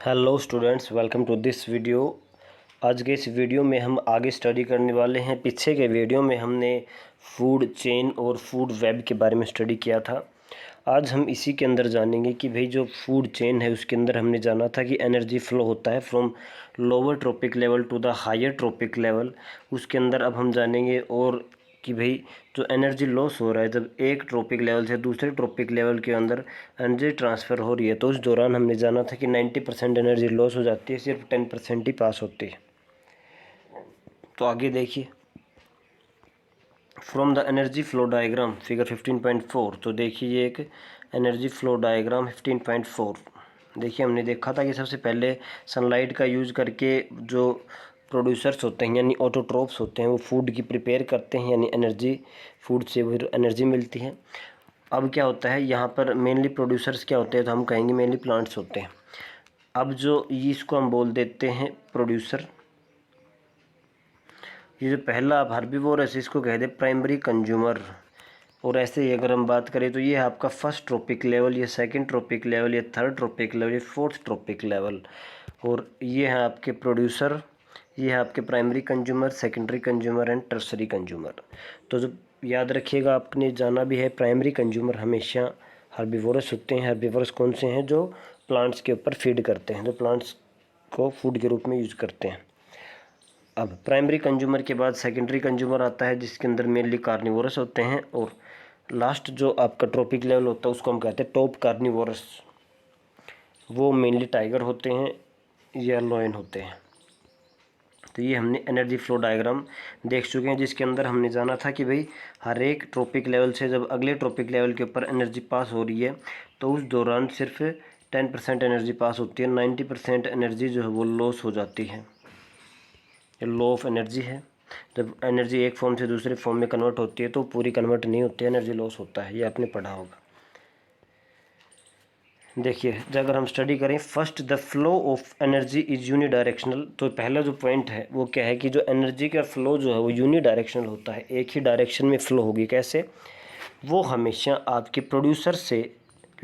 Hello students, welcome to this video. आज के इस वीडियो में हम आगे स्टडी करने वाले हैं। पीछे के वीडियो में हमने फूड चेन और फूड वेब के बारे में स्टडी किया था। आज हम इसी के अंदर जानेंगे कि भाई जो फूड चेन है उसके अंदर हमने जाना था कि एनर्जी फ्लो होता है from lower trophic level to the higher trophic level. उसके अंदर अब हम जानेंगे और कि भाई जो एनर्जी लॉस हो रहा है जब एक ट्रॉपिक लेवल से दूसरे ट्रॉपिक लेवल के अंदर एनर्जी ट्रांसफ़र हो रही है, तो उस दौरान हमने जाना था कि 90% एनर्जी लॉस हो जाती है, सिर्फ 10% ही पास होती है। तो आगे देखिए, from the energy flow diagram figure 15.4। तो देखिए ये एक एनर्जी फ्लो डायग्राम 15.4। देखिए हमने देखा था कि सबसे पहले सनलाइट का यूज़ करके जो प्रोड्यूसर्स होते हैं यानी ऑटोट्रोप्स होते हैं वो फूड की प्रिपेयर करते हैं, यानी एनर्जी फूड से वो एनर्जी मिलती है। अब क्या होता है यहाँ पर मेनली प्रोड्यूसर्स क्या होते हैं, तो हम कहेंगे मेनली प्लांट्स होते हैं। अब जो इसको हम बोल देते हैं प्रोड्यूसर। ये जो पहला आप हर्बीवोरस इसको कह दे प्राइमरी कंज्यूमर। और ऐसे ही अगर हम बात करें तो ये है आपका फर्स्ट ट्रॉपिक लेवल, ये सेकंड ट्रॉपिक लेवल, ये थर्ड ट्रॉपिक लेवल, ये फोर्थ ट्रॉपिक लेवल। और ये है आपके प्रोड्यूसर, ये है आपके primary consumer, secondary consumer and tertiary consumer. तो जो याद रखिएगा आपने जाना भी है, प्राइमरी कंज्यूमर हमेशा हर्बीवोरस होते हैं। हर्बीवोरस कौन से हैं? जो प्लांट्स के ऊपर फीड करते हैं, जो प्लांट्स को फूड के रूप में यूज़ करते हैं। अब प्राइमरी कंज्यूमर के बाद सेकेंडरी कंज्यूमर आता है जिसके अंदर मेनली कार्निवोरस होते हैं। और लास्ट जो आपका ट्रॉपिक लेवल होता है उसको हम कहते हैं टॉप कार्निवोरस। वो मेनली टाइगर होते हैं या लॉयन होते हैं। तो ये हमने एनर्जी फ्लो डायग्राम देख चुके हैं जिसके अंदर हमने जाना था कि भाई हर एक ट्रॉपिक लेवल से जब अगले ट्रॉपिक लेवल के ऊपर एनर्जी पास हो रही है तो उस दौरान सिर्फ 10% एनर्जी पास होती है, 90% एनर्जी जो है वो लॉस हो जाती है। ये लॉ ऑफ एनर्जी है। जब एनर्जी एक फॉर्म से दूसरे फॉर्म में कन्वर्ट होती है तो पूरी कन्वर्ट नहीं होती है, एनर्जी लॉस होता है। ये आपने पढ़ा होगा। देखिए अगर हम स्टडी करें first the flow of energy is unidirectional. तो पहला जो पॉइंट है वो क्या है कि जो एनर्जी का फ्लो जो है वो यूनी डायरेक्शनल होता है, एक ही डायरेक्शन में फ्लो होगी। कैसे? वो हमेशा आपके प्रोड्यूसर से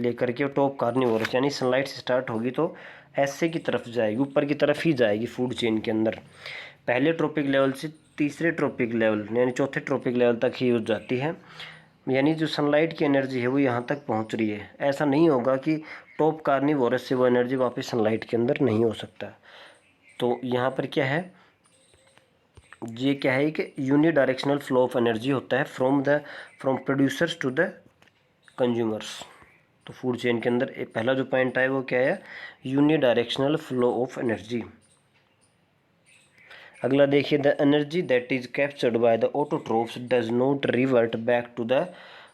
लेकर के टॉप कार्निवोरस यानी सनलाइट से स्टार्ट होगी तो ऐसे की तरफ जाएगी, ऊपर की तरफ ही जाएगी फूड चेन के अंदर। पहले ट्रॉपिक लेवल से तीसरे ट्रॉपिक लेवल यानी चौथे ट्रॉपिक लेवल तक ही यूज जाती है। यानी जो सनलाइट की एनर्जी है वो यहाँ तक पहुँच रही है। ऐसा नहीं होगा कि टॉप कार्निवोरस से वो एनर्जी वापस सनलाइट के अंदर नहीं हो सकता। तो यहाँ पर क्या है, ये क्या है कि unidirectional flow of energy होता है from producers to the consumers. तो फूड चेन के अंदर पहला जो पॉइंट है वो क्या है, unidirectional flow of energy. अगला देखिए, the energy that is captured by the autotrophs does not revert back to the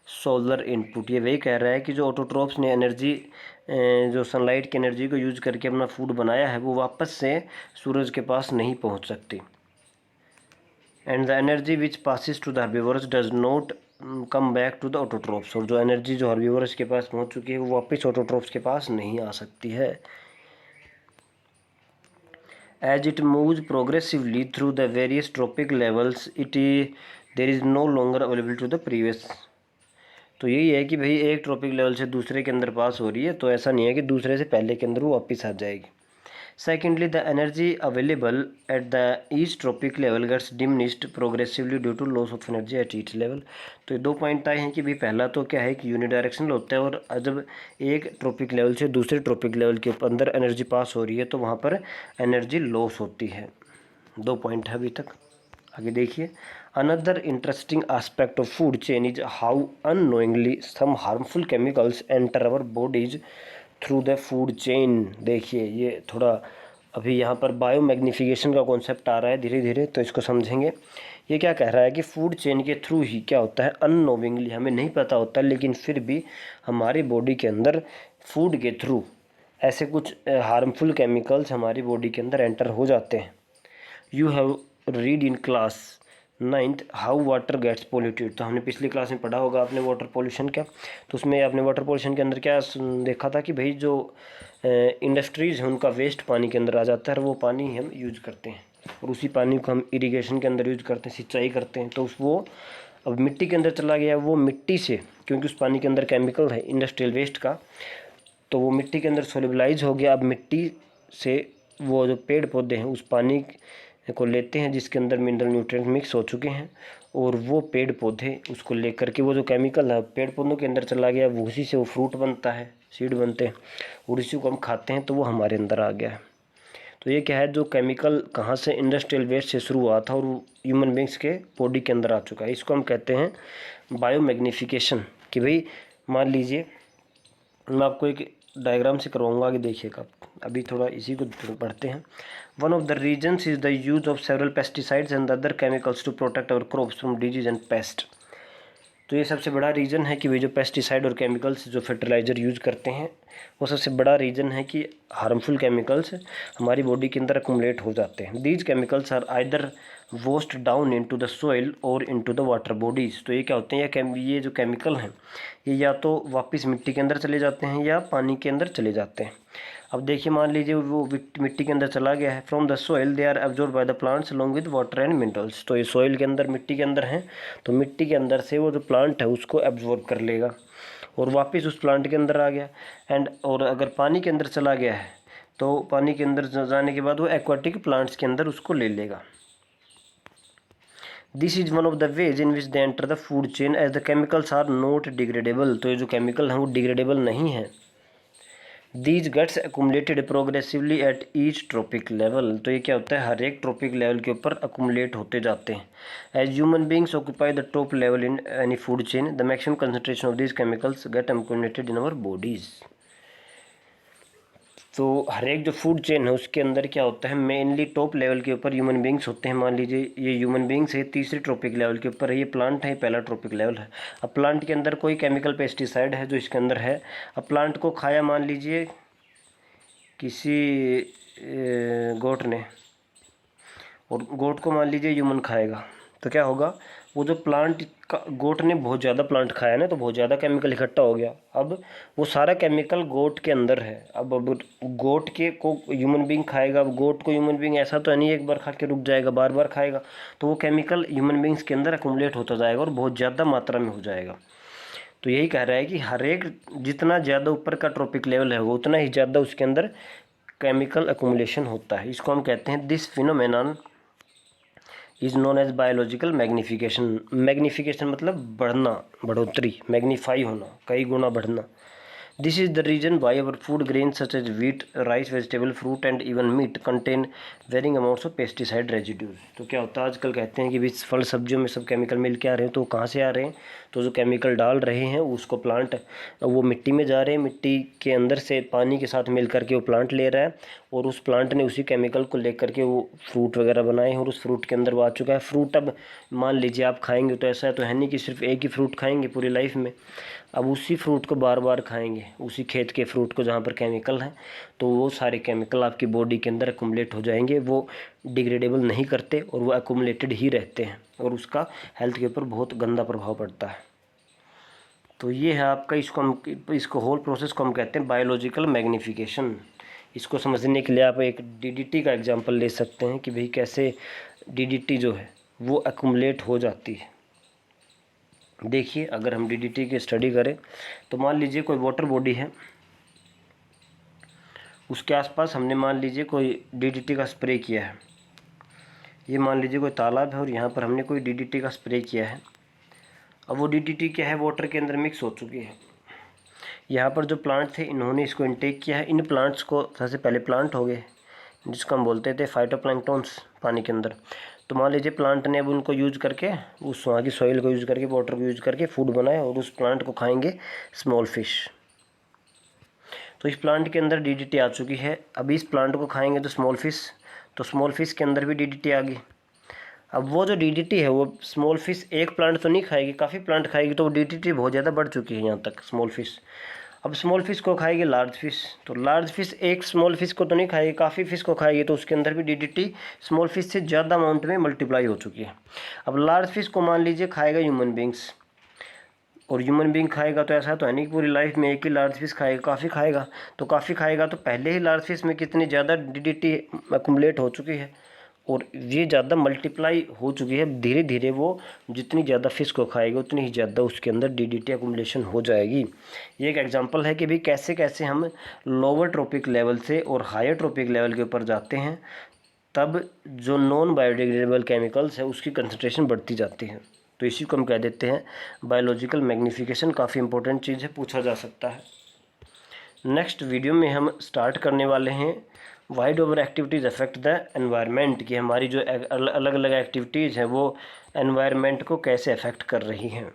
solar input. ये वही कह रहा है कि जो ऑटोट्रोप्स ने एनर्जी जो सनलाइट की एनर्जी को यूज करके अपना फूड बनाया है वो वापस से सूरज के पास नहीं पहुंच सकती। And the energy which passes to the herbivores does not come back to the autotrophs. और जो एनर्जी जो हर्बीवोरस के पास पहुंच चुकी है वो वापस ऑटोट्रोप्स के पास नहीं आ सकती है। As it moves progressively through the various tropic levels, there is no longer available to the previous। तो यही है कि भाई एक ट्रॉपिक लेवल से दूसरे के अंदर पास हो रही है तो ऐसा नहीं है कि दूसरे से पहले के अंदर वो वापस आ जाएगी। Secondly, the energy available at the each trophic level gets diminished progressively due to loss of energy at each level. तो ये दो पॉइंट आए हैं कि भाई पहला तो क्या है कि यूनिडायरेक्शनल होता है और जब एक ट्रॉपिक लेवल से दूसरे ट्रॉपिक लेवल के अंदर एनर्जी पास हो रही है तो वहाँ पर एनर्जी लॉस होती है। दो पॉइंट है अभी तक। आगे देखिए, another interesting aspect of food chain is how unknowingly some harmful chemicals enter our bodies through the food chain. देखिए ये थोड़ा अभी यहाँ पर बायो मैग्नीफिकेशन का कॉन्सेप्ट आ रहा है धीरे धीरे, तो इसको समझेंगे। ये क्या कह रहा है कि फूड चेन के थ्रू ही क्या होता है, अननोविंगली, हमें नहीं पता होता लेकिन फिर भी हमारी बॉडी के अंदर फूड के थ्रू ऐसे कुछ हार्मफुल केमिकल्स हमारी बॉडी के अंदर एंटर हो जाते हैं। You have read in class 9th how water gets polluted. तो हमने पिछली क्लास में पढ़ा होगा आपने वाटर पोल्यूशन का। तो उसमें आपने वाटर पोल्यूशन के अंदर क्या देखा था कि भाई जो इंडस्ट्रीज़ हैं उनका वेस्ट पानी के अंदर आ जाता है और वो पानी हम यूज करते हैं और उसी पानी को हम इरिगेशन के अंदर यूज करते हैं, सिंचाई करते हैं। तो वो अब मिट्टी के अंदर चला गया, वो मिट्टी से क्योंकि उस पानी के अंदर केमिकल है इंडस्ट्रियल वेस्ट का, तो वो मिट्टी के अंदर सोलिबलाइज हो गया। अब मिट्टी से वो जो पेड़ पौधे हैं उस पानी को लेते हैं जिसके अंदर मिनरल न्यूट्रिएंट मिक्स हो चुके हैं, और वो पेड़ पौधे उसको लेकर के वो जो केमिकल है पेड़ पौधों के अंदर चला गया, वो उसी से वो फ्रूट बनता है, सीड बनते हैं, और इसी को हम खाते हैं तो वो हमारे अंदर आ गया है। तो ये क्या है, जो केमिकल कहाँ से इंडस्ट्रियल वेस्ट से शुरू हुआ था और ह्यूमन बींग्स के बॉडी के अंदर आ चुका है, इसको हम कहते हैं बायोमैग्निफिकेशन। कि भाई मान लीजिए मैं आपको एक डायग्राम से करवाऊंगा, आगे देखिएगा। अभी थोड़ा इसी को पढ़ते हैं। One of the reasons is the use of several pesticides and other chemicals to protect our crops from disease and pest. तो ये सबसे बड़ा रीज़न है कि वे जो पेस्टिसाइड और केमिकल्स जो फर्टिलाइज़र यूज़ करते हैं, वो सबसे बड़ा रीज़न है कि हार्मफुल केमिकल्स हमारी बॉडी के अंदर अकुमुलेट हो जाते हैं। These chemicals are either washed down into the soil और इनटू द वाटर बॉडीज़। तो ये क्या होते हैं, ये जो केमिकल हैं ये या तो वापस मिट्टी के अंदर चले जाते हैं या पानी के अंदर चले जाते हैं। अब देखिए, मान लीजिए वो मिट्टी के अंदर चला गया है। From the soil they are absorb by the plants along with water and minerals. तो ये सोइल के अंदर, मिट्टी के अंदर हैं, तो मिट्टी के अंदर से वो जो प्लांट है उसको एब्जॉर्ब कर लेगा और वापस उस प्लांट के अंदर आ गया। और अगर पानी के अंदर चला गया है तो पानी के अंदर जाने के बाद वो एक्वाटिक प्लांट्स के अंदर उसको ले लेगा। This is one of the ways in which they enter the food chain as the chemicals are not degradable. तो ये जो केमिकल हैं वो डिग्रेडेबल नहीं है। These gets accumulated progressively at each trophic level. तो ये क्या होता है, हर एक ट्रॉपिक लेवल के ऊपर अकुमुलेट होते जाते हैं। As human beings occupy the top level in any food chain, the maximum concentration of these chemicals get accumulated in our bodies. तो हर एक जो फूड चेन है उसके अंदर क्या होता है, मेनली टॉप लेवल के ऊपर ह्यूमन बींग्स होते हैं। मान लीजिए ये ह्यूमन बींग्स है, तीसरे ट्रॉपिक लेवल के ऊपर है, ये प्लांट है, पहला ट्रॉपिक लेवल है। अब प्लांट के अंदर कोई केमिकल पेस्टिसाइड है जो इसके अंदर है। अब प्लांट को खाया मान लीजिए किसी गोट ने, और गोट को मान लीजिए ह्यूमन खाएगा, तो क्या होगा, वो जो प्लांट का गोट ने बहुत ज़्यादा प्लांट खाया ना, तो बहुत ज़्यादा केमिकल इकट्ठा हो गया। अब वो सारा केमिकल गोट के अंदर है। अब गोट के को ह्यूमन बींग खाएगा। अब गोट को ह्यूमन बींग ऐसा तो है नहीं एक बार खा के रुक जाएगा, बार बार खाएगा, तो वो केमिकल ह्यूमन बींग्स के अंदर अकुमुलेट होता जाएगा और बहुत ज़्यादा मात्रा में हो जाएगा। तो यही कह रहा है कि हर एक जितना ज़्यादा ऊपर का ट्रॉपिक लेवल है वो उतना ही ज़्यादा उसके अंदर केमिकल अकुमुलेशन होता है। इसको हम कहते हैं, this phenomenon is known as biological magnification. Magnification मतलब बढ़ना, बढ़ोतरी, मैग्नीफाई होना, कई गुना बढ़ना। This is the reason why our food grain such as wheat, rice, vegetable, fruit and even meat contain varying amounts of pesticide residues. तो क्या होता है, आजकल कहते हैं कि भी फल सब्जियों में सब केमिकल मिल के आ रहे हैं, तो कहाँ से आ रहे हैं, तो जो केमिकल डाल रहे हैं उसको प्लांट, वो मिट्टी में जा रहे हैं, मिट्टी के अंदर से पानी के साथ मिल करके वो प्लांट ले रहा है, और उस प्लांट ने उसी केमिकल को ले करके वो फ्रूट वगैरह बनाए हैं और उस फ्रूट के अंदर वो आ चुका है। फ्रूट अब मान लीजिए आप खाएंगे तो ऐसा तो है नहीं कि सिर्फ एक ही फ्रूट खाएंगे पूरी लाइफ में। अब उसी फ्रूट को बार बार खाएंगे, उसी खेत के फ्रूट को जहाँ पर केमिकल है, तो वो सारे केमिकल आपकी बॉडी के अंदर अकुमुलेट हो जाएंगे। वो डिग्रेडेबल नहीं करते और वो अकुमुलेटेड ही रहते हैं, और उसका हेल्थ के ऊपर बहुत गंदा प्रभाव पड़ता है। तो ये है आपका, इसको होल प्रोसेस को हम कहते हैं बायोलॉजिकल मैग्निफिकेशन। इसको समझने के लिए आप एक डीडीटी का एग्जांपल ले सकते हैं कि भाई कैसे डीडीटी जो है वो अकुमुलेट हो जाती है। देखिए, अगर हम डीडीटी की स्टडी करें तो मान लीजिए कोई वाटर बॉडी है, उसके आसपास हमने मान लीजिए कोई डीडीटी का स्प्रे किया है। ये मान लीजिए कोई तालाब है और यहाँ पर हमने कोई डीडीटी का स्प्रे किया है। अब वो डीडीटी क्या है, वाटर के अंदर मिक्स हो चुकी है। यहाँ पर जो प्लांट थे इन्होंने इसको इनटेक किया है। इन प्लांट्स को, सबसे पहले प्लांट हो गए जिसको हम बोलते थे फाइटोप्लैंक्टन्स पानी के अंदर। तो मान लीजिए प्लांट ने अब उनको यूज करके, उस वहाँ की सॉइल को यूज करके, वाटर को यूज करके फूड बनाया, और उस प्लांट को खाएंगे स्मॉल फिश। तो इस प्लांट के अंदर डीडीटी आ चुकी है। अब इस प्लांट को खाएंगे तो स्मॉल फिश के अंदर भी डीडीटी आ गई। अब वो जो डीडीटी है वो स्मॉल फिश एक प्लांट तो नहीं खाएगी, काफ़ी प्लांट खाएगी, तो वो डीडीटी बहुत ज़्यादा बढ़ चुकी है यहाँ तक स्मॉल फिश। अब स्मॉल फिश को खाएगी लार्ज फिश, तो लार्ज फिश एक स्मॉल फिश को तो नहीं खाएगी, काफ़ी फिश को खाएगी, तो उसके अंदर भी डीडीटी स्मॉल फिश से ज़्यादा अमाउंट में मल्टीप्लाई हो चुकी है। अब लार्ज फिश को मान लीजिए खाएगा ह्यूमन बींग्स, और ह्यूमन बींग खाएगा तो ऐसा तो है नहीं कि पूरी लाइफ में एक ही लार्ज फिश खाएगा, काफ़ी खाएगा। तो काफ़ी खाएगा तो पहले ही लार्ज फिश में कितनी ज़्यादा डीडीटी अकुमुलेट हो चुकी है, और ये ज़्यादा मल्टीप्लाई हो चुकी है। धीरे धीरे वो जितनी ज़्यादा फिश को खाएगा उतनी ही ज़्यादा उसके अंदर DDT अकुमुलेशन हो जाएगी। ये एक एग्जांपल है कि भाई कैसे कैसे हम लोअर ट्रॉपिक लेवल से और हायर ट्रॉपिक लेवल के ऊपर जाते हैं, तब जो नॉन बायोडिग्रेडेबल केमिकल्स है उसकी कंसंट्रेशन बढ़ती जाती है। तो इसी को हम कह देते हैं बायोलॉजिकल मैग्नीफिकेशन। काफ़ी इंपॉर्टेंट चीज़ है, पूछा जा सकता है। नेक्स्ट वीडियो में हम स्टार्ट करने वाले हैं why do our activities affect the environment, कि हमारी जो अलग अलग एक्टिविटीज़ हैं वो एनवायरनमेंट को कैसे अफेक्ट कर रही हैं।